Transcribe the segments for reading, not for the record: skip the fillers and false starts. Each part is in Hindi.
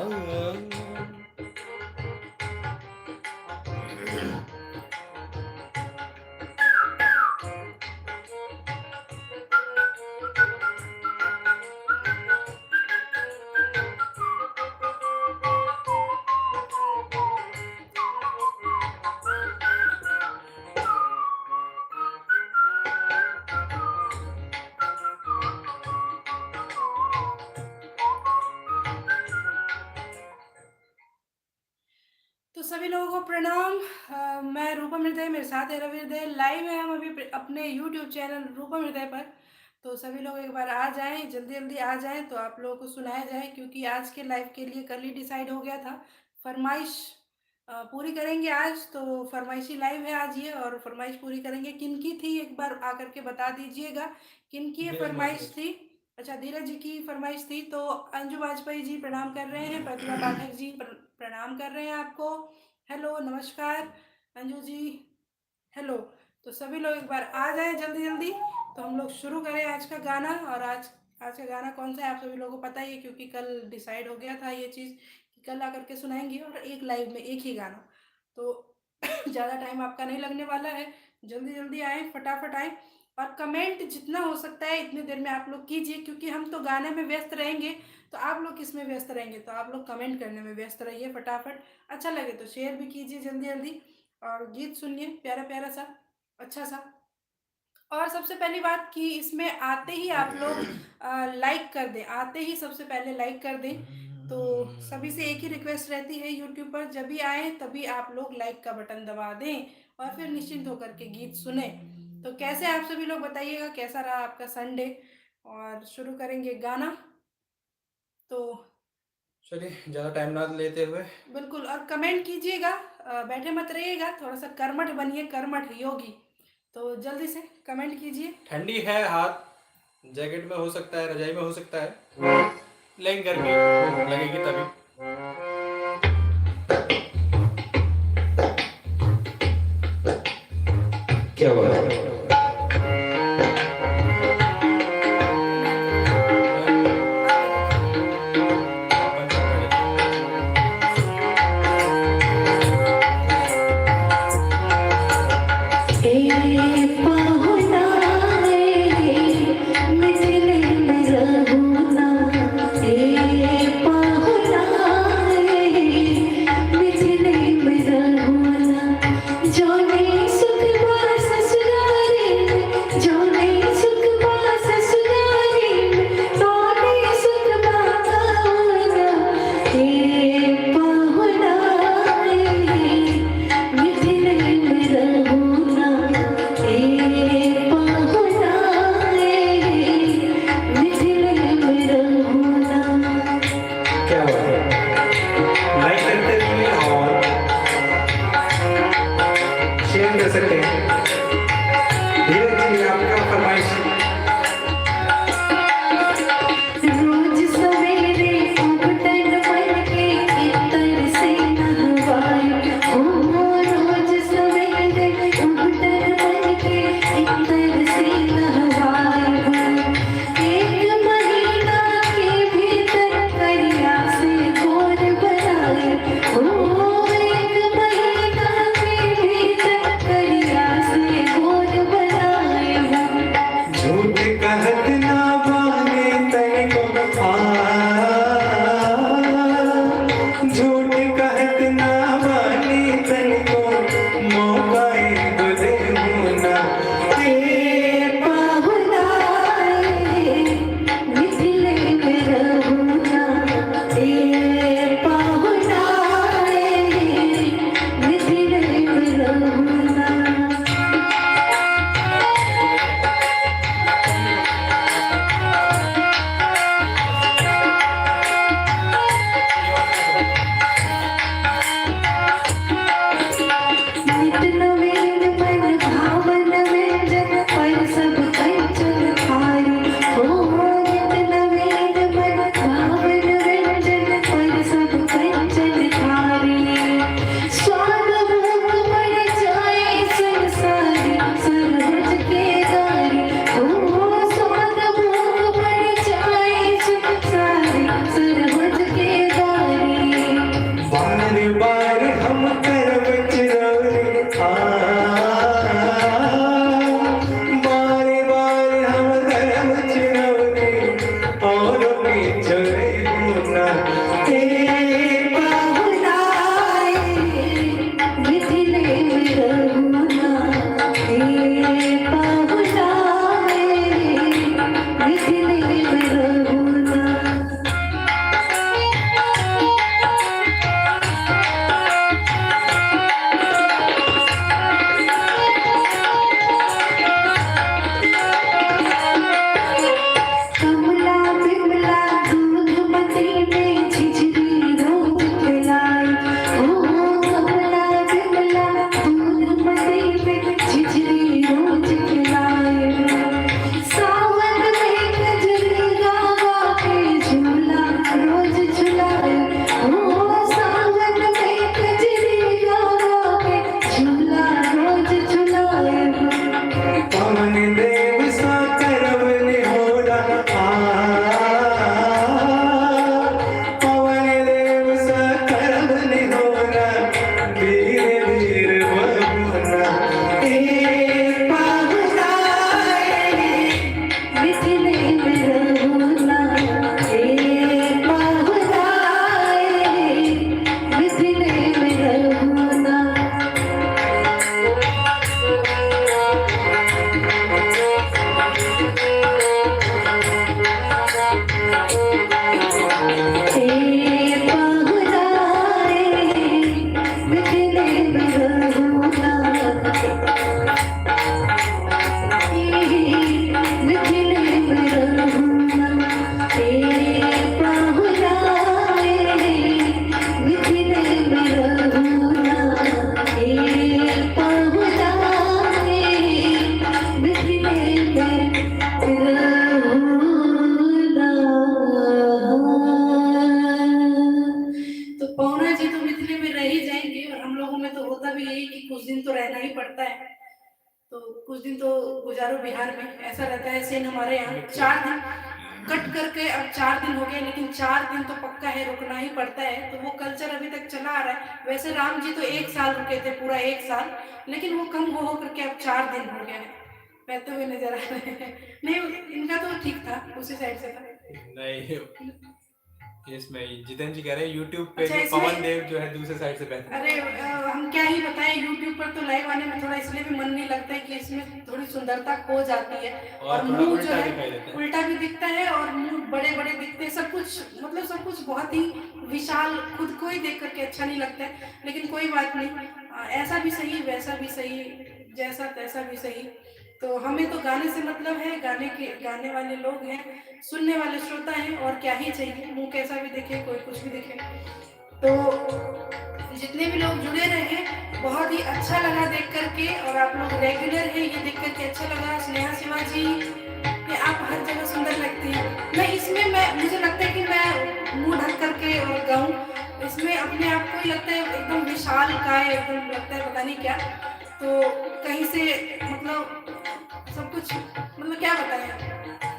तो सभी लोगों को प्रणाम। मैं रूपम हृदय, मेरे साथ है रवि हृदय। लाइव है हम अभी अपने यूट्यूब चैनल रूपम हृदय पर। तो सभी लोग एक बार आ जाएं, जल्दी जल्दी आ जाएं तो आप लोगों को सुनाया जाए, क्योंकि आज के लाइव के लिए कल ही डिसाइड हो गया था। फरमाइश पूरी करेंगे आज, तो फरमाइशी लाइव है आज ये, और फरमाइश पूरी करेंगे। किन की थी एक बार आकर के बता दीजिएगा, किन की ये धीरज फरमाइश मास्टर। थी। अच्छा, धीरज जी की फरमाइश थी। तो अंजू वाजपेयी जी प्रणाम कर रहे हैं, प्रतिभा पाठक जी प्रणाम कर रहे हैं आपको। हेलो, नमस्कार अंजू जी, हेलो। तो सभी लोग एक बार आ जाएं जल्दी जल्दी, तो हम लोग शुरू करें आज का गाना। और आज आज का गाना कौन सा है आप सभी लोगों को पता ही है, क्योंकि कल डिसाइड हो गया था ये चीज़ कि कल आकर के सुनाएंगे, और एक लाइव में एक ही गाना। तो ज़्यादा टाइम आपका नहीं लगने वाला है, जल्दी जल्दी आएँ, फटाफट आएँ। और कमेंट जितना हो सकता है इतनी देर में आप लोग कीजिए, क्योंकि हम तो गाने में व्यस्त रहेंगे, तो आप लोग किस में व्यस्त रहेंगे, तो आप लोग कमेंट करने में व्यस्त रहिए फटाफट। अच्छा लगे तो शेयर भी कीजिए जल्दी जल्दी, और गीत सुनिए प्यारा प्यारा सा, अच्छा सा। और सबसे पहली बात कि इसमें आते ही आप लोग लाइक कर दें, आते ही सबसे पहले लाइक कर दें। तो सभी से एक ही रिक्वेस्ट रहती है यूट्यूब पर, जब भी आए तभी आप लोग लाइक का बटन दबा दें, और फिर निश्चिंत होकर के गीत सुने। तो कैसे आप सभी लोग बताइएगा, कैसा रहा आपका संडे। और शुरू करेंगे गाना। तो चलिए, ज़्यादा टाइम ना लेते हुए बिल्कुल, और कमेंट कीजिएगा, बैठे मत रहिएगा, थोड़ा सा कर्मठ बनिए, कर्मठ योगी। तो जल्दी से कमेंट कीजिए। ठंडी है, हाथ जैकेट में हो सकता है, रजाई में हो सकता है, लेकिन गर्मी लगेगी तभी। क्या बात है। जो नहीं सुख ससुराल तो कुछ दिन तो गुज़ारो बिहार में, ऐसा रहता है सीन हमारे यहाँ। 4 दिन कट करके अब 4 दिन हो गए, लेकिन 4 दिन तो पक्का है, रुकना ही पड़ता है, तो वो कल्चर अभी तक चला आ रहा है। वैसे राम जी तो 1 साल रुके थे, पूरा 1 साल, लेकिन वो कम हो करके अब 4 दिन हो गया है, बहते हुए नज़र आ रहे हैं। नहीं, इनका तो ठीक था, उसी साइड से था। नहीं, इसमें जितेंद्र जी कह रहे हैं यूट्यूब पे अच्छा, जो इसमें पवन देव जो है दूसरे साइड से बहते हैं। अरे हम क्या ही बताएँ, यूट्यूब पर तो लाइव आने में थोड़ा इसलिए भी मन नहीं लगता है कि इसमें थोड़ी सुंदरता खो जाती है, और और थोड़ा मुँह जो उल्टा है दिखाई देता है। उल्टा भी दिखता है, और मुँह बड़े-बड़े दिखते हैं, सब कुछ मतलब सब कुछ बहुत ही विशाल, खुद को ही देख कर के अच्छा नहीं लगता है। लेकिन कोई बात नहीं, ऐसा भी सही, वैसा भी सही, जैसा तैसा भी सही। तो हमें तो गाने से मतलब है, गाने वाले लोग हैं, सुनने वाले श्रोता हैं, और क्या ही चाहिए, मुँह कैसा भी दिखे, कोई कुछ भी दिखे। तो जितने भी लोग जुड़े रहे, बहुत ही अच्छा लगा देख कर के, और आप लोग रेगुलर हैं, ये देख कर के अच्छा लगा। स्नेहा शिवाजी, ये आप हर जगह सुंदर लगती हैं। मैं मुझे लगता है कि मैं मुँह ढक करके और गाऊँ, इसमें अपने आप को ही लगता है एकदम विशालकाय, एकदम लगता है पता नहीं क्या। तो कहीं से मतलब सब कुछ मतलब क्या बताएँ,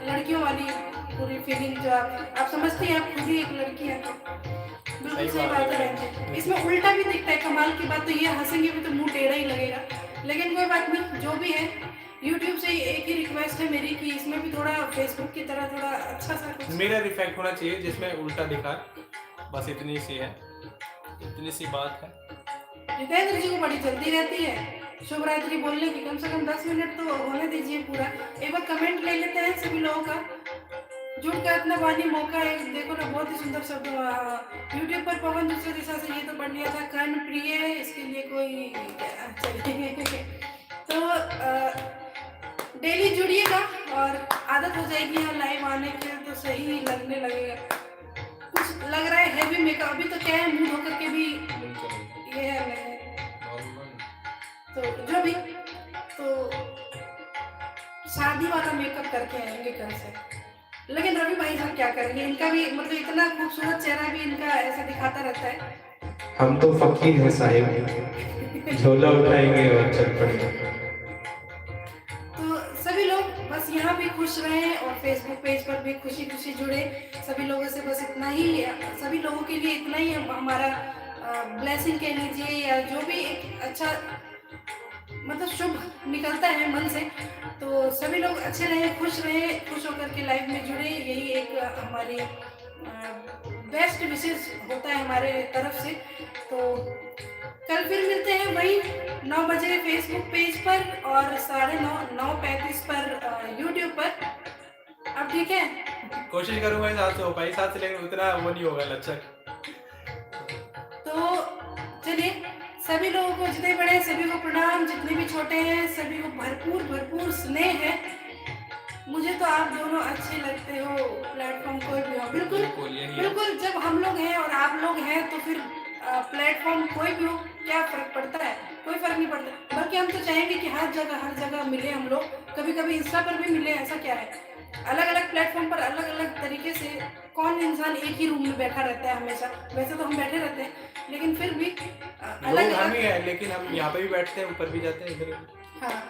लड़कियों वाली पूरी फीलिंग जो आप समझती हैं, आप खुद ही एक लड़की हैं तो। बिल्कुल सही बात है बहन जी। इसमें उल्टा भी दिखता है, कमाल की बात तो ये, हँसेंगे भी तो मुँह टेढ़ा ही लगेगा। लेकिन कोई बात नहीं, जो भी है, यूट्यूब से एक ही रिक्वेस्ट है मेरी कि इसमें भी थोड़ा फेसबुक की तरह थोड़ा अच्छा-सा कुछ मिरर इफेक्ट होना चाहिए जिसमें उल्टा दिखाए, बस इतनी सी है, इतनी सी बात है। जितेंद्र जी को बड़ी जल्दी रहती है शुभ रात्रि बोलने की, कम से कम 10 मिनट तो होने दीजिए पूरा। एक बार कमेंट ले लेते हैं सभी लोगों का। जुड़ का इतना बानी मौका है, देखो ना, बहुत ही सुंदर शब्द यूट्यूब पर पवन दूसरी दिशा से, ये तो बढ़ लिया था। कर्ण प्रिय है, इसके लिए कोई चलिए तो डेली जुड़िएगा, और आदत हो जाएगी यहाँ लाइव आने की, तो सही लगने लगेगा। कुछ लग रहा है हैवी मेकअप, अभी तो क्या है, मुंह धो करके भी ये है नहीं, तो जो भी, तो शादी वाला मेकअप करके आएंगे कल से। लेकिन रवि भाई साहब क्या करेंगे, इनका भी मतलब इतना खूबसूरत चेहरा भी इनका ऐसा दिखाता रहता है। हम तो फकीर हैं साहिब, झोला उठाएंगे और चल पड़ेंगे। तो सभी लोग बस यहाँ भी खुश रहें, और फेसबुक पेज पर भी खुशी खुशी जुड़े। सभी लोगों से बस इतना ही, सभी लोगों के लिए इतना ही हमारा ब्लेसिंग कह लीजिए, या जो भी एक अच्छा मतलब शुभ निकलता है मन से। तो सभी लोग अच्छे रहें, खुश होकर के लाइफ में जुड़े, यही एक हमारी बेस्ट विशेष होता है हमारे तरफ से। तो कल फिर मिलते हैं वही 9 बजे फेसबुक पेज पर, और 9:30 9:35 पर यूट्यूब पर। अब ठीक है, कोशिश करूंगा इस हाथ से हो पाई, साथ से, लेकिन उतना वो नहीं होगा लचक। तो चलिए, सभी लोगों को, जितने बड़े हैं सभी को प्रणाम, जितने भी छोटे हैं सभी को भरपूर भरपूर स्नेह है। मुझे तो आप दोनों अच्छे लगते हो, प्लेटफॉर्म कोई भी हो। बिल्कुल बिल्कुल, जब हम लोग हैं और आप लोग हैं, तो फिर प्लेटफॉर्म कोई भी हो, क्या फ़र्क पड़ता है, कोई फ़र्क नहीं पड़ता। बल्कि हम तो चाहेंगे कि हर जगह मिले हम लोग, कभी कभी इंस्टा पर भी मिले, ऐसा क्या है। अलग अलग प्लेटफॉर्म पर अलग अलग तरीके से, कौन इंसान एक ही रूम में बैठा रहता है हमेशा, वैसे तो हम बैठे रहते हैं, लेकिन फिर भी अलग हम ही अलग। है, लेकिन हम यहाँ पे भी बैठते हैं, ऊपर भी जाते हैं, इधर। हाँ,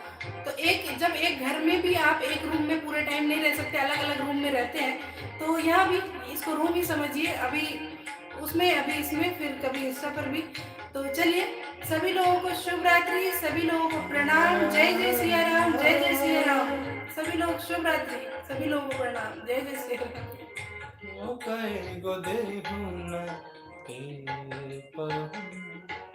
तो जब एक घर में भी आप एक रूम में पूरे टाइम नहीं रह सकते, अलग अलग रूम में रहते हैं, तो यहाँ भी इसको रूम ही समझिए, अभी उसमें अभी इसमें, फिर कभी इंस्टा पर भी। तो चलिए, सभी लोगों को शुभ रात्रि, सभी लोगों को प्रणाम, जय जय सिया राम, जय जय सिया राम। सभी लोग शुभ रात्रि, सभी लोगों को प्रणाम, जय जय सिया राम। वो कहीं को दे हूं ना, तेरे पर हूं।